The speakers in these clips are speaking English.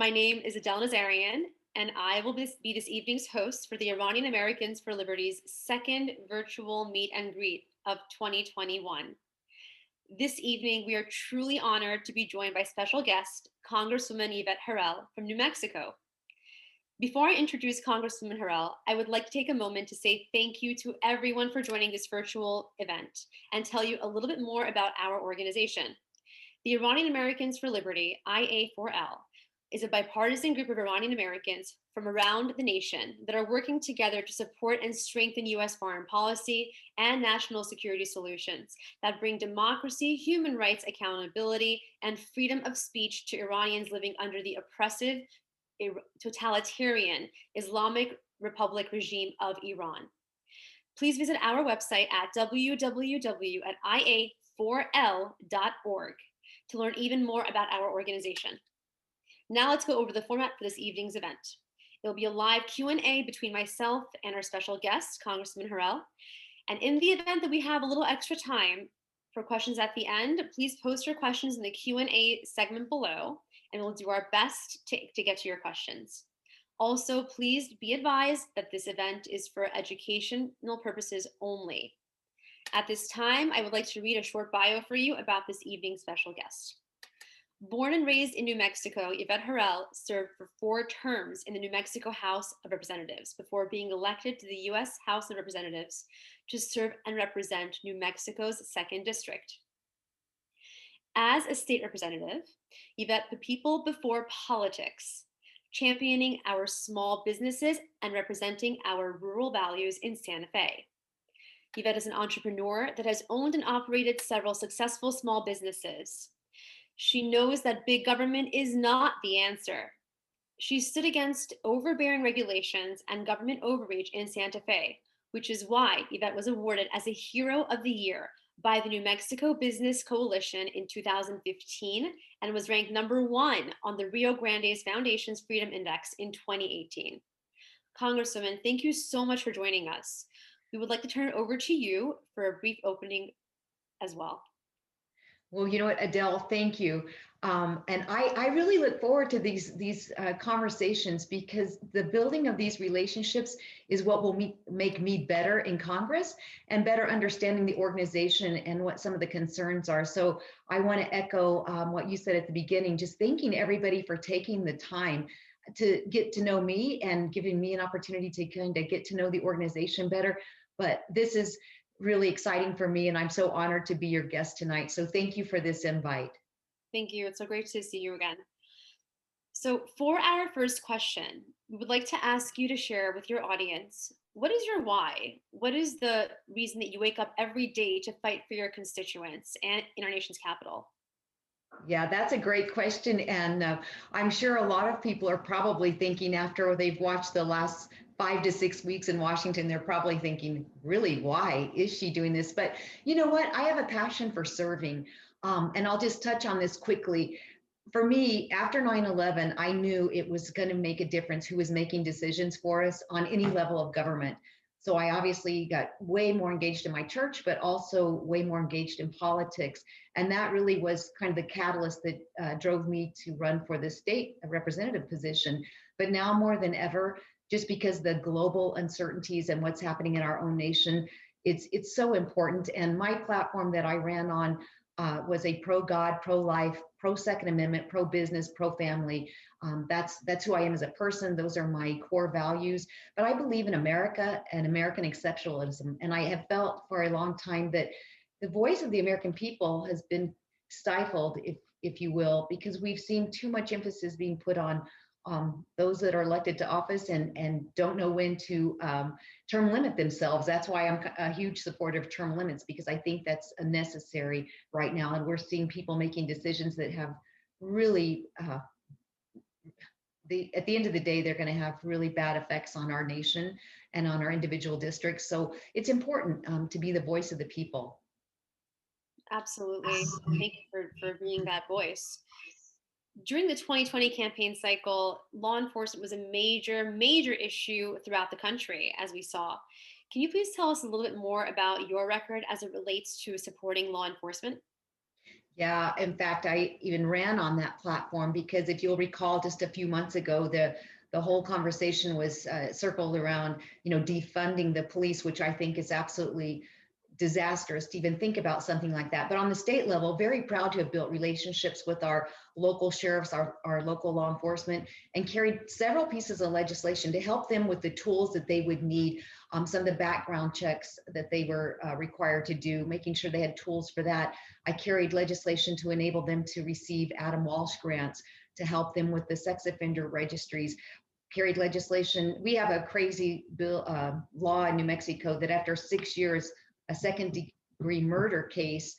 My name is Adele Nazarian, and I will be this evening's host for the Iranian Americans for Liberty's second virtual meet and greet of 2021. This evening, we are truly honored to be joined by special guest, Congresswoman Yvette Herrell from New Mexico. Before I introduce Congresswoman Herrell, I would like to take a moment to say thank you to everyone for joining this virtual event and tell you a little bit more about our organization. The Iranian Americans for Liberty, IAL, is a bipartisan group of Iranian Americans from around the nation that are working together to support and strengthen US foreign policy and national security solutions that bring democracy, human rights, accountability, and freedom of speech to Iranians living under the oppressive, totalitarian Islamic Republic regime of Iran. Please visit our website at www.ia4l.org to learn even more about our organization. Now let's go over the format for this evening's event. It will be a live Q&A between myself and our special guest, Congresswoman Herrell. And in the event that we have a little extra time for questions at the end, please post your questions in the Q&A segment below, and we'll do our best to get to your questions. Also, please be advised that this event is for educational purposes only. At this time, I would like to read a short bio for you about this evening's special guest. Born and raised in New Mexico, Yvette Herrell served for 4 terms in the New Mexico House of Representatives before being elected to the U.S. House of Representatives to serve and represent New Mexico's 2nd District. As a state representative, Yvette put people before politics, championing our small businesses and representing our rural values in Santa Fe. Yvette is an entrepreneur that has owned and operated several successful small businesses. She knows that big government is not the answer. She stood against overbearing regulations and government overreach in Santa Fe, which is why Yvette was awarded as a Hero of the Year by the New Mexico Business Coalition in 2015 and was ranked #1 on the Rio Grande Foundation's Freedom Index in 2018. Congresswoman, thank you so much for joining us. We would like to turn it over to you for a brief opening as well. Well, you know what, Adele, thank you. And I really look forward to these conversations, because the building of these relationships is what will make me better in Congress and better understanding the organization and what some of the concerns are. So I want to echo what you said at the beginning, just thanking everybody for taking the time to get to know me and giving me an opportunity to kind of get to know the organization better. But this is really exciting for me, and I'm so honored to be your guest tonight. So thank you for this invite. Thank you. It's so great to see you again. So for our first question, we would like to ask you to share with your audience, what is your why? What is the reason that you wake up every day to fight for your constituents and in our nation's capital? Yeah, that's a great question. And I'm sure a lot of people are probably thinking, after they've watched the last 5 to 6 weeks in Washington, they're probably thinking, really, why is she doing this? But you know what? I have a passion for serving. And I'll just touch on this quickly. For me, after 9/11, I knew it was going to make a difference who was making decisions for us on any level of government. So I obviously got way more engaged in my church, but also way more engaged in politics. And that really was kind of the catalyst that drove me to run for the state representative position. But now more than ever, just because the global uncertainties and what's happening in our own nation, it's so important. And my platform that I ran on was a pro-God, pro-life, pro-Second Amendment, pro-business, pro-family. That's who I am as a person. Those are my core values. But I believe in America and American exceptionalism. And I have felt for a long time that the voice of the American people has been stifled, if you will, because we've seen too much emphasis being put on those that are elected to office and don't know when to term limit themselves. That's why I'm a huge supporter of term limits, because I think that's necessary right now. And we're seeing people making decisions that have really, at the end of the day, they're going to have really bad effects on our nation and on our individual districts. So it's important to be the voice of the people. Absolutely. Thank you for being that voice. During the 2020 campaign cycle, law enforcement was a major issue throughout the country, as we saw. Can you please tell us a little bit more about your record as it relates to supporting law enforcement? Yeah, in fact, I even ran on that platform because if you'll recall, just a few months ago, the whole conversation was circled around, defunding the police, which I think is absolutely disastrous to even think about something like that. But on the state level, very proud to have built relationships with our local sheriffs, our local law enforcement, and carried several pieces of legislation to help them with the tools that they would need, some of the background checks that they were required to do, making sure they had tools for that. I carried legislation to enable them to receive Adam Walsh grants to help them with the sex offender registries. Carried legislation. We have a crazy bill law in New Mexico that after 6 years, a second-degree murder case,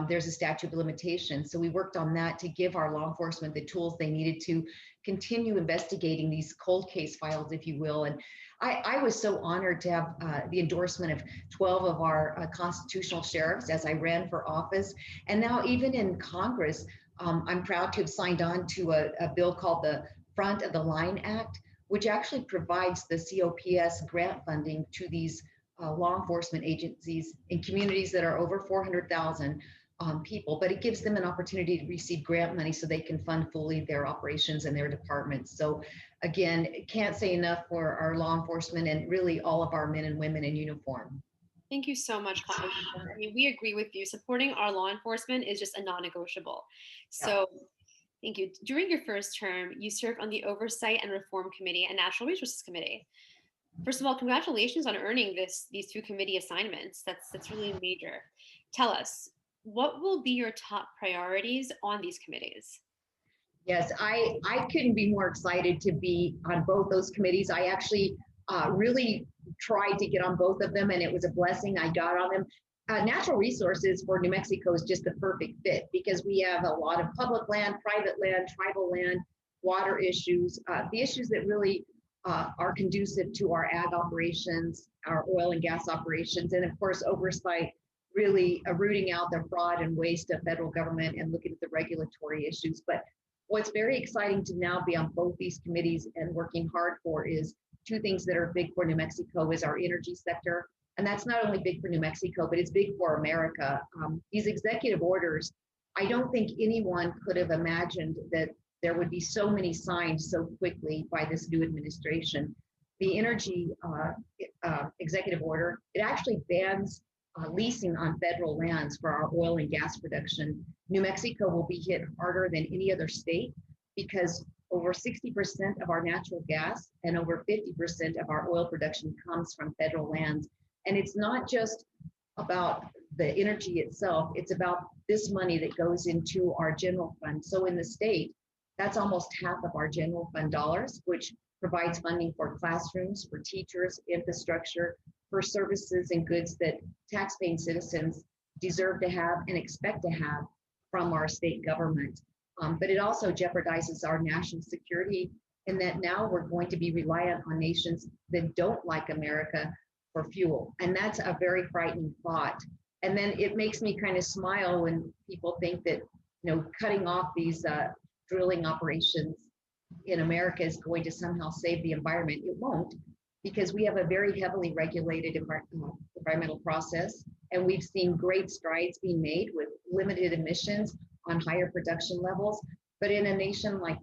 there's a statute of limitations. So we worked on that to give our law enforcement the tools they needed to continue investigating these cold case files, if you will. And I was so honored to have the endorsement of 12 of our constitutional sheriffs as I ran for office. And now even in Congress, I'm proud to have signed on to a bill called the Front of the Line Act, which actually provides the COPS grant funding to these law enforcement agencies in communities that are over 400,000 people, but it gives them an opportunity to receive grant money so they can fund fully their operations and their departments. So again, can't say enough for our law enforcement and really all of our men and women in uniform. Thank you so much, Congresswoman. I mean, we agree with you. Supporting our law enforcement is just a non-negotiable. Yeah. So thank you. During your first term, you served on the Oversight and Reform Committee and Natural Resources Committee. First of all, congratulations on earning these two committee assignments. That's really major. Tell us, what will be your top priorities on these committees? Yes, I couldn't be more excited to be on both those committees. I actually really tried to get on both of them, and it was a blessing I got on them. Natural resources for New Mexico is just the perfect fit because we have a lot of public land, private land, tribal land, water issues, the issues that really are conducive to our ag operations, our oil and gas operations, and of course, oversight, really rooting out the fraud and waste of federal government and looking at the regulatory issues. But what's very exciting to now be on both these committees and working hard for is two things that are big for New Mexico is our energy sector. And that's not only big for New Mexico, but it's big for America. These executive orders, I don't think anyone could have imagined that there would be so many signed so quickly by this new administration. The energy executive order, it actually bans leasing on federal lands for our oil and gas production. New Mexico will be hit harder than any other state because over 60% of our natural gas and over 50% of our oil production comes from federal lands. And it's not just about the energy itself, it's about this money that goes into our general fund. So in the state, that's almost half of our general fund dollars, which provides funding for classrooms, for teachers, infrastructure, for services and goods that taxpaying citizens deserve to have and expect to have from our state government. But it also jeopardizes our national security in that now we're going to be reliant on nations that don't like America for fuel. And that's a very frightening thought. And then it makes me kind of smile when people think that, cutting off these drilling operations in America is going to somehow save the environment. It won't, because we have a very heavily regulated environmental process, and we've seen great strides being made with limited emissions on higher production levels. But in a nation like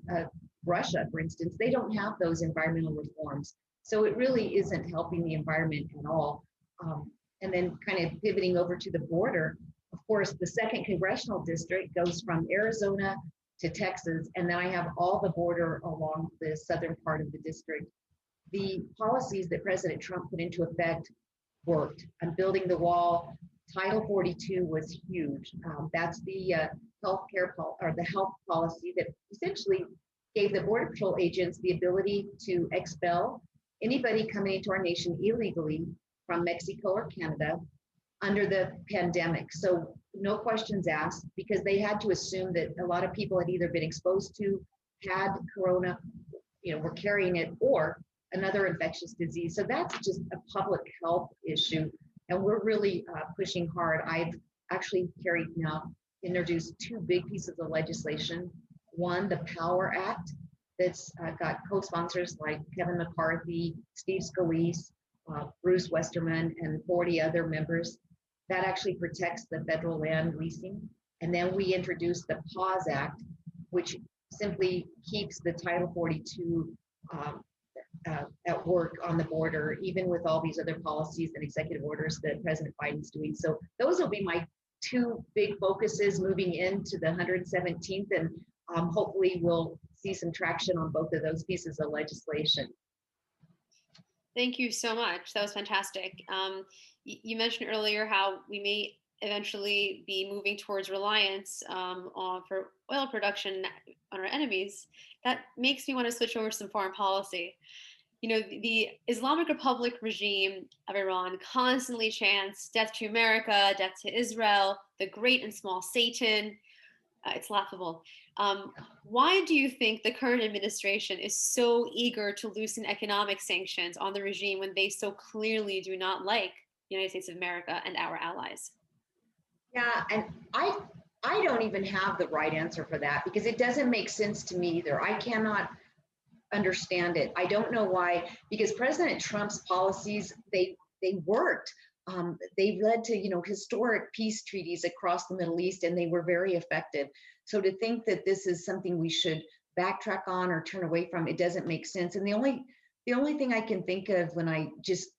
Russia, for instance, they don't have those environmental reforms. So it really isn't helping the environment at all. And then kind of pivoting over to the border, of course, the second congressional district goes from Arizona to Texas, and then I have all the border along the southern part of the district. The policies that President Trump put into effect worked. I'm building the wall. Title 42 was huge. That's the health policy that essentially gave the Border Patrol agents the ability to expel anybody coming into our nation illegally from Mexico or Canada under the pandemic. So no questions asked, because they had to assume that a lot of people had either been exposed to, had corona, were carrying it, or another infectious disease. So that's just a public health issue. And we're really pushing hard. I've actually introduced two big pieces of legislation. One, the Power Act, that's got co-sponsors like Kevin McCarthy, Steve Scalise, Bruce Westerman, and 40 other members. That actually protects the federal land leasing. And then we introduced the Pause Act, which simply keeps the Title 42 um, at work on the border, even with all these other policies and executive orders that President Biden's doing. So those will be my two big focuses moving into the 117th, and hopefully we'll see some traction on both of those pieces of legislation. Thank you so much. That was fantastic. You mentioned earlier how we may eventually be moving towards reliance for oil production on our enemies. That makes me want to switch over to some foreign policy. You know, the Islamic Republic regime of Iran constantly chants death to America, death to Israel, the great and small Satan. It's laughable. Why do you think the current administration is so eager to loosen economic sanctions on the regime when they so clearly do not like the United States of America and our allies? Yeah, and I don't even have the right answer for that because it doesn't make sense to me either. I cannot understand it. I don't know why, because President Trump's policies, they worked. They led to, historic peace treaties across the Middle East, and they were very effective. So to think that this is something we should backtrack on or turn away from, it doesn't make sense. And the only thing I can think of when I just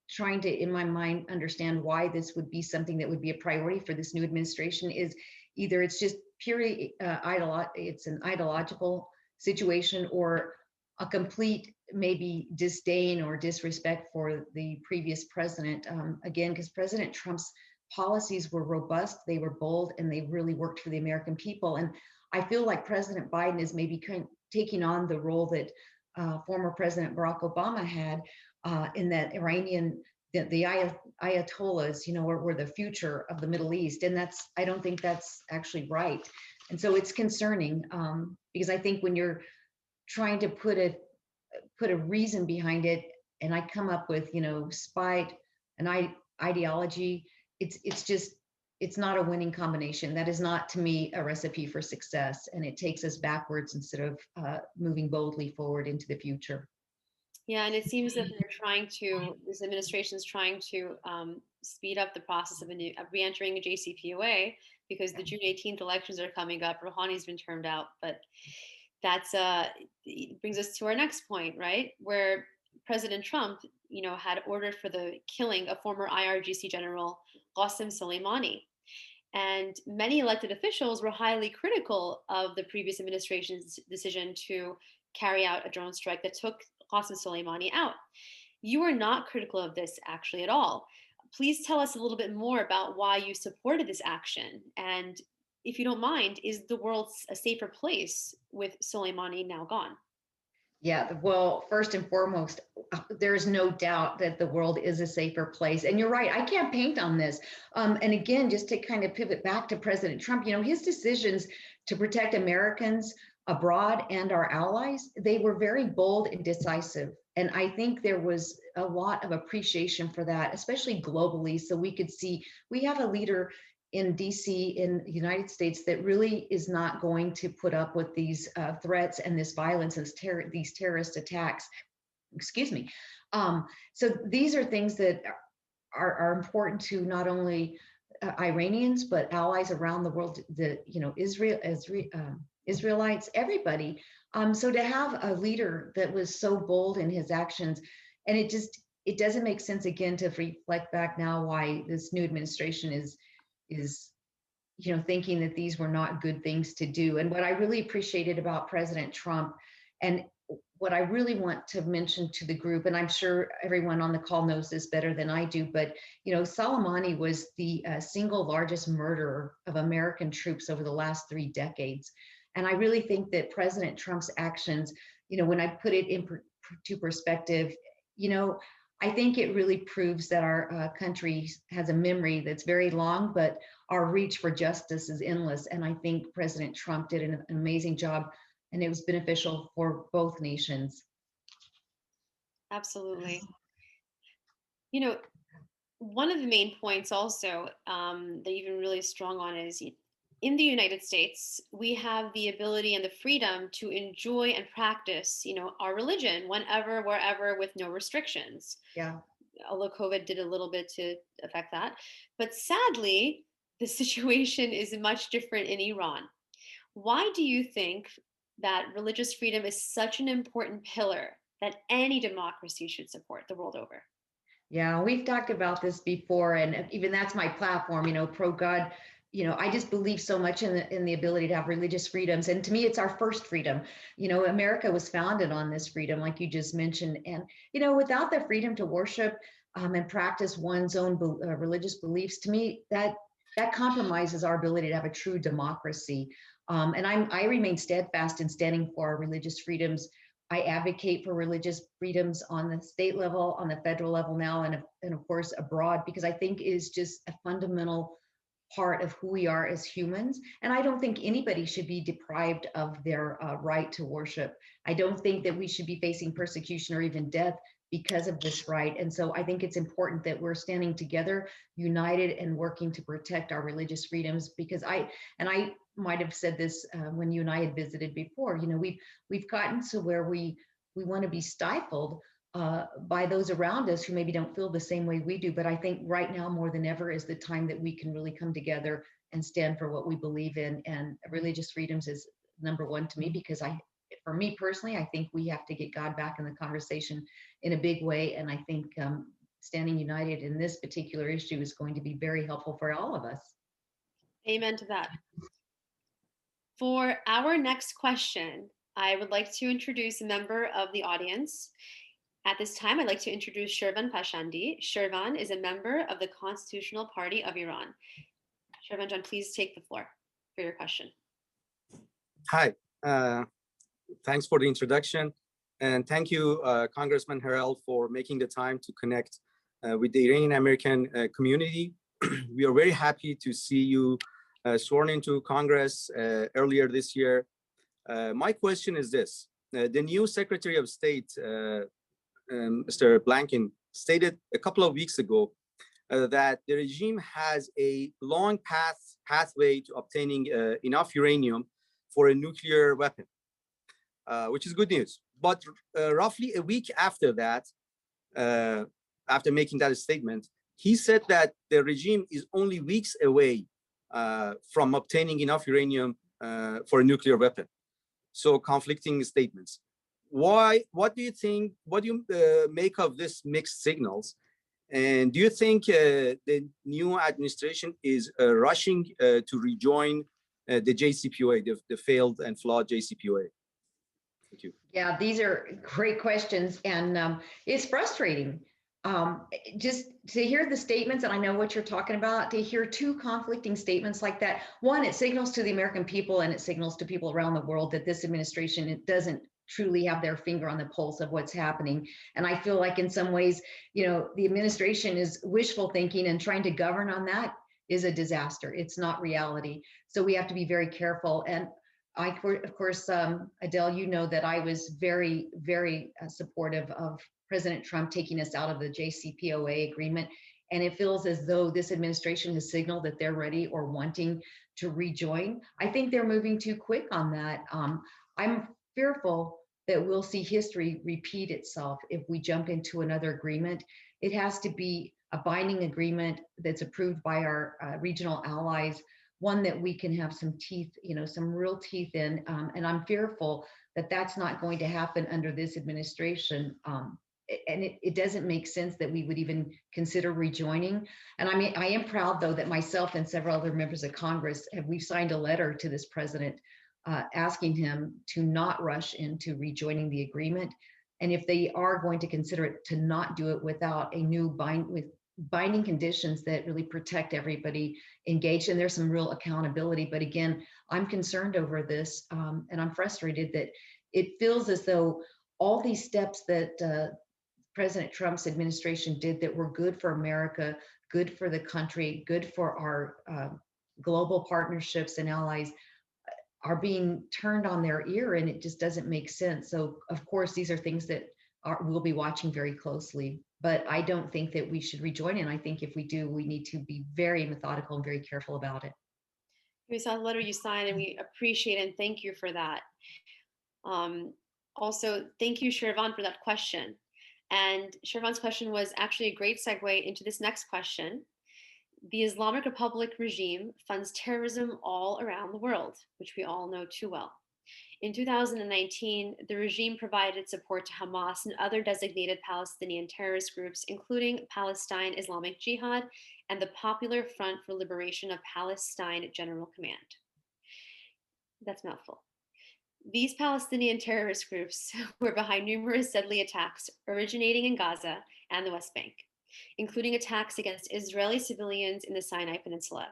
trying to, in my mind, understand why this would be something that would be a priority for this new administration is either it's just purely it's an ideological situation, or a complete maybe disdain or disrespect for the previous president. Again, because President Trump's policies were robust, they were bold, and they really worked for the American people. And I feel like President Biden is maybe taking on the role that former President Barack Obama had in that the Ayatollahs, were the future of the Middle East. And I don't think that's actually right. And so it's concerning because I think when you're trying to put a reason behind it, and I come up with spite and ideology, it's not a winning combination. That is not, to me, a recipe for success, and it takes us backwards instead of moving boldly forward into the future. Yeah, and it seems that this administration is trying to speed up the process of re-entering a JCPOA because the June 18th elections are coming up. Rouhani's been turned out, but that's it brings us to our next point, right? Where President Trump, had ordered for the killing of former IRGC General Qasem Soleimani. And many elected officials were highly critical of the previous administration's decision to carry out a drone strike that took Qasem Soleimani out. You are not critical of this actually at all. Please tell us a little bit more about why you supported this action. And if you don't mind, is the world a safer place with Soleimani now gone? Yeah, well, first and foremost, there's no doubt that the world is a safer place. And you're right, I can't paint on this. And again, just to kind of pivot back to President Trump, his decisions to protect Americans abroad and our allies, they were very bold and decisive. And I think there was a lot of appreciation for that, especially globally. So we could see we have a leader in DC, in the United States, that really is not going to put up with these threats and this violence and these terrorist attacks. Excuse me. So these are things that are important to not only Iranians, but allies around the world, Israelites, everybody. So to have a leader that was so bold in his actions, and it doesn't make sense, again, to reflect back now why this new administration is thinking that these were not good things to do. And what I really appreciated about President Trump, and what I really want to mention to the group, and I'm sure everyone on the call knows this better than I do, but Soleimani was the single largest murderer of American troops over the last 3 decades. And I really think that President Trump's actions, when I put it into perspective, I think it really proves that our country has a memory that's very long, but our reach for justice is endless. And I think President Trump did an amazing job, and it was beneficial for both nations. Absolutely. One of the main points also that you've been really strong on is in the United States, we have the ability and the freedom to enjoy and practice, our religion whenever, wherever, with no restrictions. Yeah. Although COVID did a little bit to affect that. But sadly, the situation is much different in Iran. Why do you think that religious freedom is such an important pillar that any democracy should support the world over? Yeah, we've talked about this before, and even that's my platform, pro God. I just believe so much in the ability to have religious freedoms. And to me, it's our first freedom. America was founded on this freedom, like you just mentioned. And, without the freedom to worship and practice one's own religious beliefs, to me, that compromises our ability to have a true democracy. And I remain steadfast in standing for our religious freedoms. I advocate for religious freedoms on the state level, on the federal level now, and of course abroad, because I think it is just a fundamental part of who we are as humans. And I don't think anybody should be deprived of their right to worship. I don't think that we should be facing persecution or even death because of this right. And so I think it's important that we're standing together, united, and working to protect our religious freedoms. Because I might have said this when you and I had visited before. We've gotten to where we want to be stifled by those around us who maybe don't feel the same way we do. But I think right now more than ever is the time that we can really come together and stand for what we believe in. And religious freedoms is number one to me, because for me personally, I think we have to get God back in the conversation in a big way. And I think standing united in this particular issue is going to be very helpful for all of us. Amen to that. For our next question, I would like to introduce a member of the audience. At this time, I'd like to introduce Shervan Pashandi. Shervan is a member of the Constitutional Party of Iran. Shervan John, please take the floor for your question. Hi, thanks for the introduction. And thank you, Congressman Herrell, for making the time to connect with the Iranian American community. We are very happy to see you sworn into Congress earlier this year. My question is this. The new Secretary of State, Mr. Blinken, stated a couple of weeks ago that the regime has a long pathway to obtaining enough uranium for a nuclear weapon, which is good news. But roughly a week after that, after making that statement, he said that the regime is only weeks away from obtaining enough uranium for a nuclear weapon. So conflicting statements. What do you think, what do you make of this mixed signals? And do you think the new administration is rushing to rejoin the JCPOA, the failed and flawed JCPOA? Thank you. Yeah, these are great questions, and it's frustrating just to hear the statements, and I know what you're talking about, to hear two conflicting statements like that. One, it signals to the American people and it signals to people around the world that this administration, it doesn't truly have their finger on the pulse of what's happening. And I feel like in some ways, the administration is wishful thinking, and trying to govern on that is a disaster. It's not reality. So we have to be very careful. And of course, Adele, you know that I was very, very supportive of President Trump taking us out of the JCPOA agreement. And it feels as though this administration has signaled that they're ready or wanting to rejoin. I think they're moving too quick on that. I'm fearful that we'll see history repeat itself if we jump into another agreement. It has to be a binding agreement that's approved by our regional allies, one that we can have some teeth, some real teeth in. And I'm fearful that that's not going to happen under this administration. And it doesn't make sense that we would even consider rejoining. And I am proud, though, that myself and several other members of Congress we've signed a letter to this president asking him to not rush into rejoining the agreement. And if they are going to consider it, to not do it without a new binding conditions that really protect everybody engaged. And there's some real accountability. But again, I'm concerned over this, and I'm frustrated that it feels as though all these steps that President Trump's administration did that were good for America, good for the country, good for our global partnerships and allies, are being turned on their ear, and it just doesn't make sense. So of course, these are things that we'll be watching very closely, but I don't think that we should rejoin. And I think if we do, we need to be very methodical and very careful about it. We saw the letter you signed, and we appreciate and thank you for that. Also, thank you, Shervan, for that question. And Shervan's question was actually a great segue into this next question. The Islamic Republic regime funds terrorism all around the world, which we all know too well. In 2019, the regime provided support to Hamas and other designated Palestinian terrorist groups, including Palestine Islamic Jihad and the Popular Front for Liberation of Palestine General Command. That's a mouthful. These Palestinian terrorist groups were behind numerous deadly attacks originating in Gaza and the West Bank, including attacks against Israeli civilians in the Sinai Peninsula.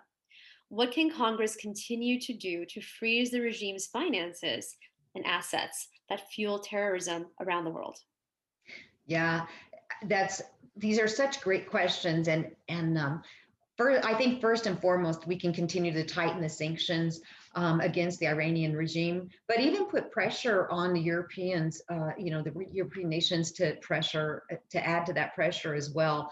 What can Congress continue to do to freeze the regime's finances and assets that fuel terrorism around the world? Yeah, these are such great questions, and I think first and foremost, we can continue to tighten the sanctions against the Iranian regime, but even put pressure on the Europeans, the European nations to add to that pressure as well.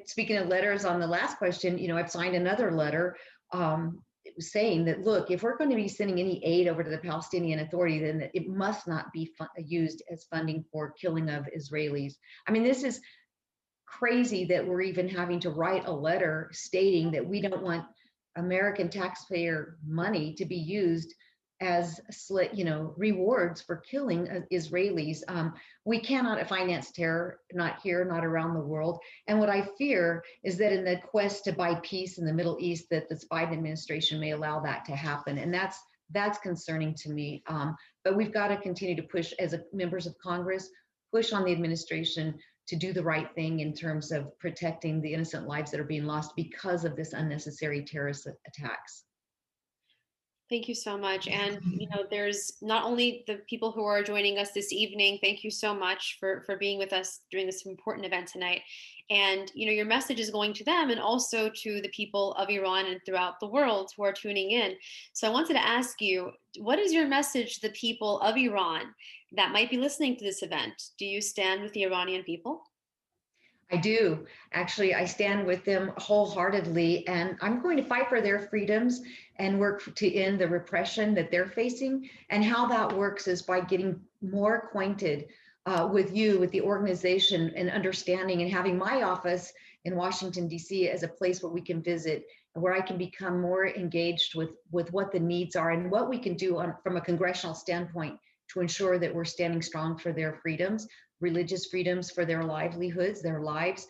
Speaking of letters on the last question, I've signed another letter saying that, look, if we're going to be sending any aid over to the Palestinian Authority, then it must not be used as funding for killing of Israelis. I mean, this is crazy that we're even having to write a letter stating that we don't want American taxpayer money to be used as rewards for killing Israelis. We cannot finance terror, not here, not around the world. And what I fear is that in the quest to buy peace in the Middle East, that this Biden administration may allow that to happen. And that's concerning to me. But we've got to continue to push as members of Congress, push on the administration to do the right thing in terms of protecting the innocent lives that are being lost because of this unnecessary terrorist attacks. Thank you so much. And, there's not only the people who are joining us this evening. Thank you so much for being with us during this important event tonight. And, your message is going to them and also to the people of Iran and throughout the world who are tuning in. So I wanted to ask you, what is your message to the people of Iran that might be listening to this event? Do you stand with the Iranian people? I do. Actually, I stand with them wholeheartedly, and I'm going to fight for their freedoms and work to end the repression that they're facing. And how that works is by getting more acquainted with the organization, and understanding, and having my office in Washington, D.C. as a place where we can visit, where I can become more engaged with what the needs are and what we can do from a congressional standpoint to ensure that we're standing strong for their freedoms, religious freedoms, for their livelihoods, their lives.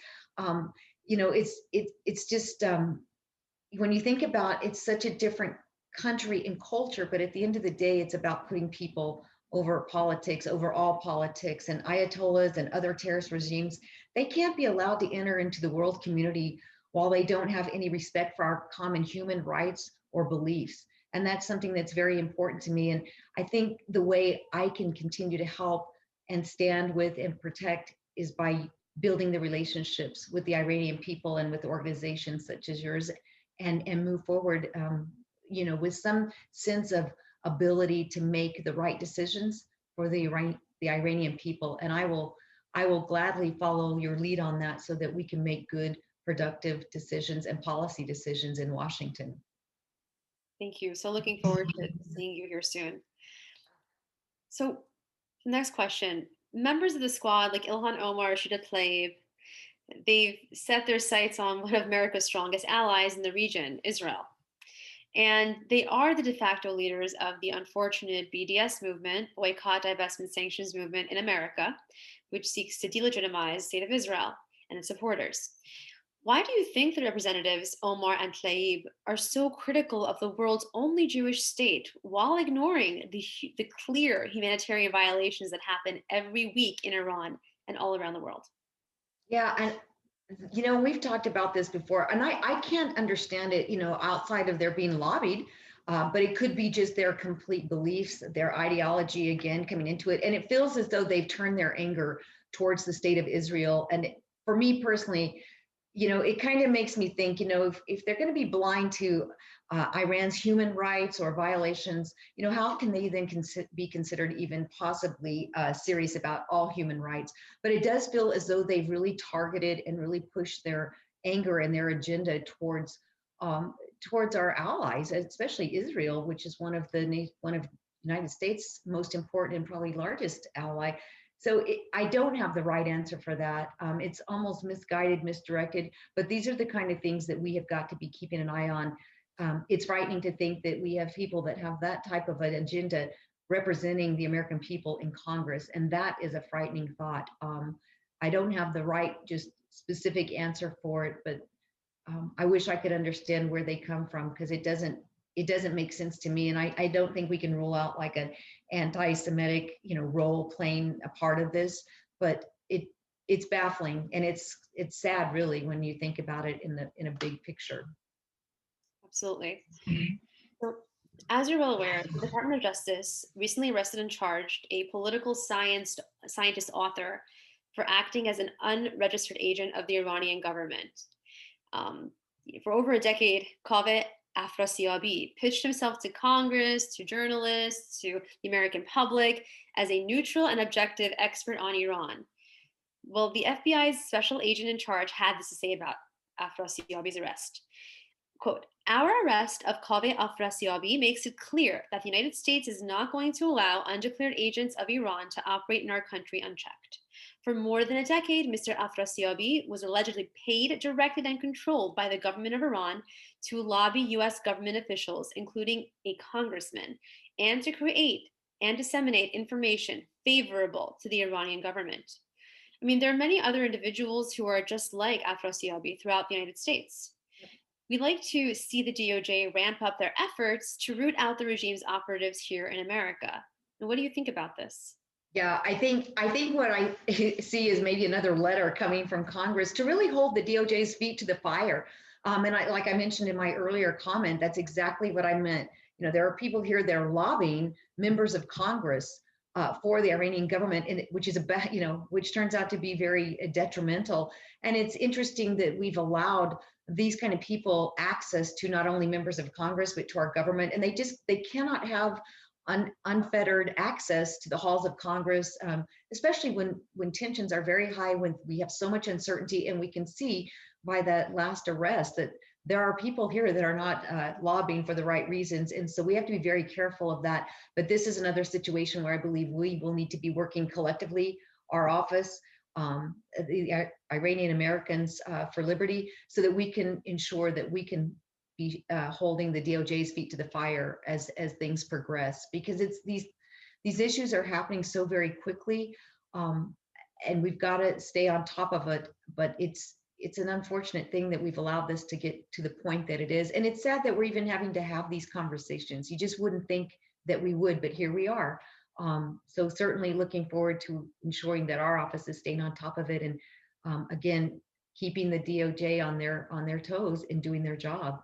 It's just, when you think about, it's such a different country and culture, but at the end of the day, it's about putting people over politics, over all politics. And Ayatollahs and other terrorist regimes, they can't be allowed to enter into the world community while they don't have any respect for our common human rights or beliefs. And that's something that's very important to me. And I think the way I can continue to help and stand with and protect is by building the relationships with the Iranian people and with organizations such as yours, and move forward, with some sense of ability to make the right decisions for the Iranian people. And I will gladly follow your lead on that, so that we can make good, productive decisions and policy decisions in Washington. Thank you. So looking forward to seeing you here soon. So the next question, members of the squad like Ilhan Omar, Rashida Tlaib, they've set their sights on one of America's strongest allies in the region, Israel. And they are the de facto leaders of the unfortunate BDS movement, Boycott, Divestment, Sanctions movement in America, which seeks to delegitimize the state of Israel and its supporters. Why do you think the representatives, Omar and Tlaib, are so critical of the world's only Jewish state while ignoring the clear humanitarian violations that happen every week in Iran and all around the world? Yeah, and we've talked about this before, and I can't understand it, outside of their being lobbied, but it could be just their complete beliefs, their ideology again coming into it. And it feels as though they've turned their anger towards the state of Israel. And for me personally, it kind of makes me think, if they're going to be blind to Iran's human rights or violations, how can they then be considered even possibly serious about all human rights? But it does feel as though they've really targeted and really pushed their anger and their agenda towards our allies, especially Israel, which is one of United States' most important and probably largest ally. So I don't have the right answer for that. It's almost misguided, misdirected, but these are the kind of things that we have got to be keeping an eye on. It's frightening to think that we have people that have that type of an agenda representing the American people in Congress, and that is a frightening thought. I don't have the right, just specific answer for it, but I wish I could understand where they come from, because it doesn't make sense to me. And I don't think we can rule out like an anti-Semitic, role playing a part of this, but it's baffling, and it's sad really when you think about it in a big picture. Absolutely. So, as you're well aware, the Department of Justice recently arrested and charged a political scientist author for acting as an unregistered agent of the Iranian government. For over a decade, Kaveh Afrasiabi pitched himself to Congress, to journalists, to the American public as a neutral and objective expert on Iran. Well, the FBI's special agent in charge had this to say about Afrasiabi's arrest. Quote, "Our arrest of Kaveh Afrasiabi makes it clear that the United States is not going to allow undeclared agents of Iran to operate in our country unchecked. For more than a decade, Mr. Afrasiabi was allegedly paid, directed, and controlled by the government of Iran to lobby US government officials, including a congressman, and to create and disseminate information favorable to the Iranian government." I mean, there are many other individuals who are just like Afrasiabi throughout the United States. We'd like to see the DOJ ramp up their efforts to root out the regime's operatives here in America. And what do you think about this? Yeah, I think what I see is maybe another letter coming from Congress to really hold the DOJ's feet to the fire. And like I mentioned in my earlier comment, that's exactly what I meant. There are people here that are lobbying members of Congress for the Iranian government, and which is which turns out to be very detrimental. And it's interesting that we've allowed these kind of people access to not only members of Congress, but to our government. And they cannot have unfettered access to the halls of Congress, especially when tensions are very high, when we have so much uncertainty. And we can see by that last arrest that there are people here that are not lobbying for the right reasons. And so we have to be very careful of that. But this is another situation where I believe we will need to be working collectively, our office, the Iranian Americans for Liberty, so that we can ensure that we can be holding the DOJ's feet to the fire as things progress, because these issues are happening so very quickly, and we've got to stay on top of it. But it's an unfortunate thing that we've allowed this to get to the point that it is, and it's sad that we're even having to have these conversations. You just wouldn't think that we would, but here we are. So certainly looking forward to ensuring that our office is staying on top of it, and again, keeping the DOJ on their toes and doing their job.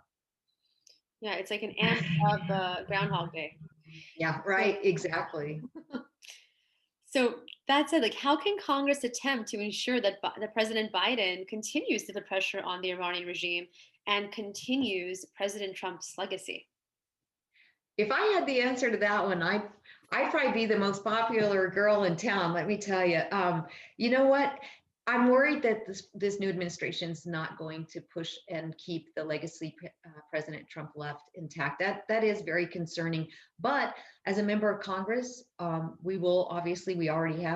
Yeah, it's like an ant of Groundhog Day. Yeah, right, exactly. So that said, how can Congress attempt to ensure that President Biden continues to put pressure on the Iranian regime and continues President Trump's legacy? If I had the answer to that one, I'd probably be the most popular girl in town, let me tell you. You know what? I'm worried that this new administration is not going to push and keep the legacy President Trump left intact. That is very concerning. But as a member of Congress, we will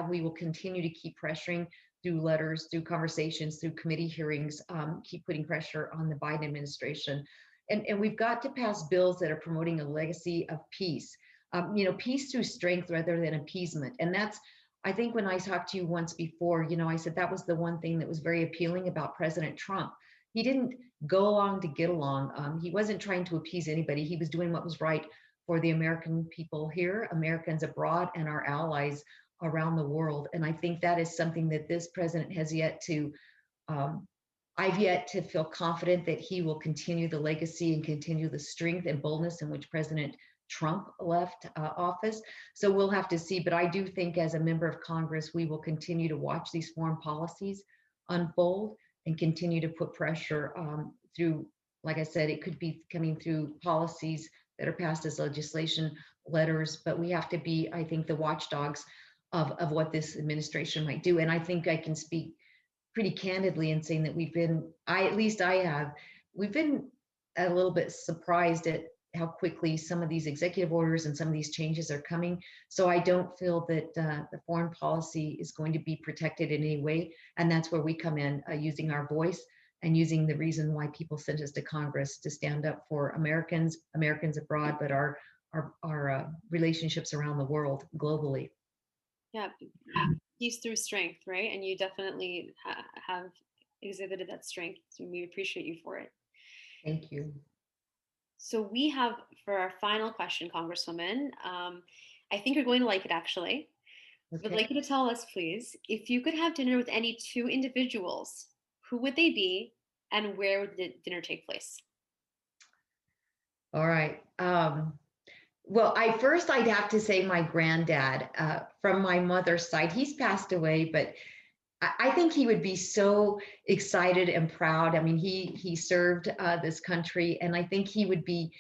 we will continue to keep pressuring through letters, through conversations, through committee hearings, keep putting pressure on the Biden administration. And we've got to pass bills that are promoting a legacy of peace, peace through strength rather than appeasement. And that's, I think when I talked to you once before, I said that was the one thing that was very appealing about President Trump. He didn't go along to get along. He wasn't trying to appease anybody. He was doing what was right for the American people here, Americans abroad, and our allies around the world. And I think that is something that this president has yet to, I've yet to feel confident that he will continue the legacy and continue the strength and boldness in which President Trump left office. So we'll have to see. But I do think as a member of Congress, we will continue to watch these foreign policies unfold and continue to put pressure through, like I said, it could be coming through policies that are passed as legislation, letters, but we have to be, I think, the watchdogs of what this administration might do. And I think I can speak pretty candidly in saying that we've been a little bit surprised at how quickly some of these executive orders and some of these changes are coming. So I don't feel that the foreign policy is going to be protected in any way. And that's where we come in, using our voice and using the reason why people sent us to Congress to stand up for Americans, Americans abroad, but our relationships around the world globally. Yeah, peace through strength, right? And you definitely have exhibited that strength. So we appreciate you for it. Thank you. So we have, for our final question, Congresswoman, I think you're going to like it actually. Okay. Would like you to tell us, please, if you could have dinner with any two individuals, who would they be and where would the dinner take place? All right. Well, I'd have to say my granddad, from my mother's side. He's passed away, but I think he would be so excited and proud. I mean, he served this country, and I think he would be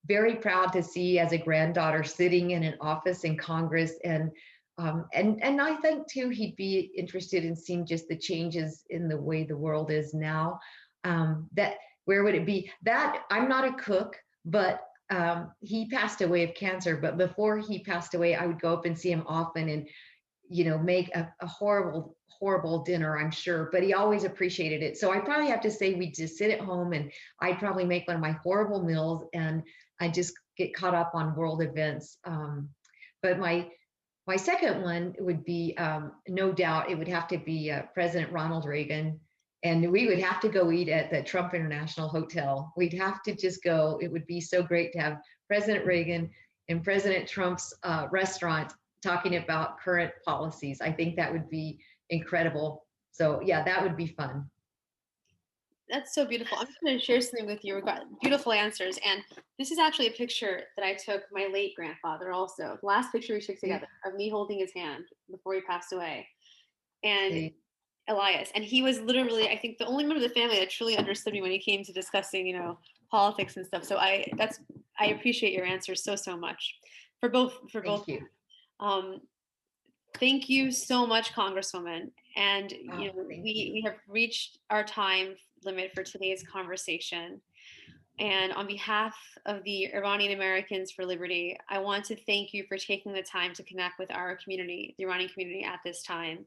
very proud to see as a granddaughter sitting in an office in Congress, and I think too he'd be interested in seeing just the changes in the way the world is now. That where would it be? That I'm not a cook, but he passed away of cancer. But before he passed away, I would go up and see him often, and make a horrible dinner, I'm sure, but he always appreciated it. So I probably have to say we'd just sit at home, and I'd probably make one of my horrible meals, and I just get caught up on world events. But my second one would be, no doubt, it would have to be President Ronald Reagan. And we would have to go eat at the Trump International Hotel. We'd have to just go. It would be so great to have President Reagan and President Trump's restaurant talking about current policies. I think that would be incredible. So yeah, that would be fun. That's so beautiful. I'm just going to share something with you. We've got beautiful answers. And this is actually a picture that I took my late grandfather also. The last picture we took together of me holding his hand before he passed away. And Elias. And he was literally, I think, the only member of the family that truly understood me when he came to discussing, politics and stuff. So I appreciate your answers so much for both. Thank you. Thank you so much, Congresswoman. And we have reached our time limit for today's conversation. And on behalf of the Iranian Americans for Liberty, I want to thank you for taking the time to connect with our community, the Iranian community, at this time.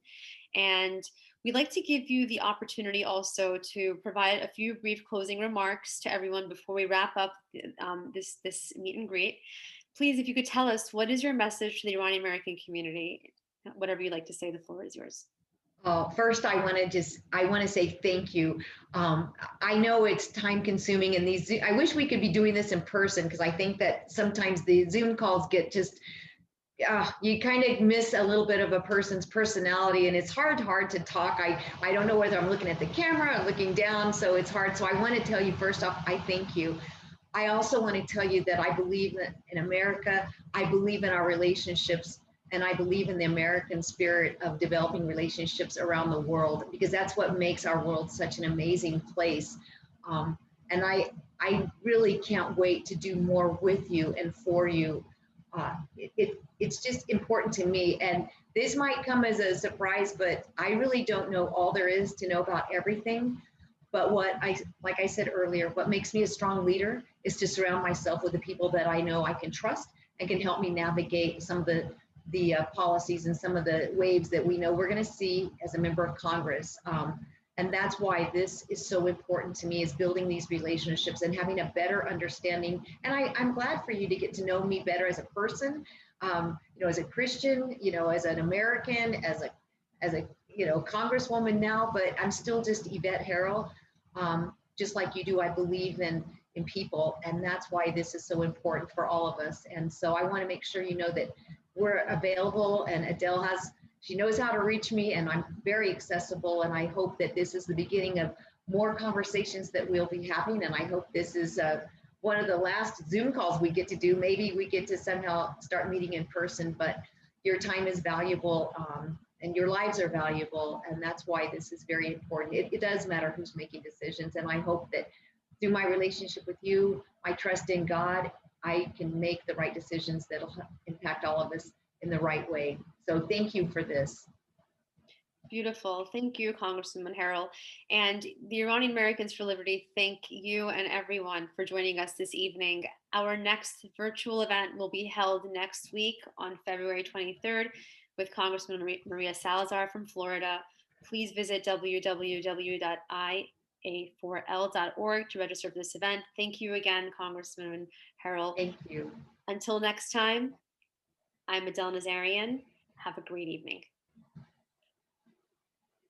And we'd like to give you the opportunity also to provide a few brief closing remarks to everyone before we wrap up this meet and greet. Please, if you could tell us, what is your message to the Iranian American community? Whatever you'd like to say, the floor is yours. First, I want to say thank you. I know it's time consuming, and I wish we could be doing this in person, because I think that sometimes the Zoom calls get just, you kind of miss a little bit of a person's personality, and it's hard to talk. I don't know whether I'm looking at the camera or looking down, so it's hard. So I want to tell you, first off, I thank you. I also want to tell you that I believe in America. I believe in our relationships, and I believe in the American spirit of developing relationships around the world, because that's what makes our world such an amazing place. And I really can't wait to do more with you and for you. It's just important to me. And this might come as a surprise, but I really don't know all there is to know about everything. But like I said earlier, what makes me a strong leader is to surround myself with the people that I know I can trust and can help me navigate some of the policies and some of the waves that we know we're going to see as a member of Congress. And that's why this is so important to me, is building these relationships and having a better understanding. And I'm glad for you to get to know me better as a person, as a Christian, as an American, as a Congresswoman now, but I'm still just Yvette Herrell. Just like you do, I believe in people, and that's why this is so important for all of us. And so I want to make sure you know that we're available, and Adele she knows how to reach me, and I'm very accessible. And I hope that this is the beginning of more conversations that we'll be having. And I hope this is one of the last Zoom calls we get to do. Maybe we get to somehow start meeting in person, but your time is valuable, and your lives are valuable. And that's why this is very important. It does matter who's making decisions. And I hope that through my relationship with you, my trust in God, I can make the right decisions that'll impact all of us in the right way. So thank you for this. Beautiful. Thank you, Congresswoman Herrell. And the Iranian Americans for Liberty, thank you and everyone for joining us this evening. Our next virtual event will be held next week on February 23rd with Congressman Maria Salazar from Florida. Please visit www.ia4l.org to register for this event. Thank you again, Congresswoman Herrell. Thank you. Until next time, I'm Adele Nazarian. Have a great evening.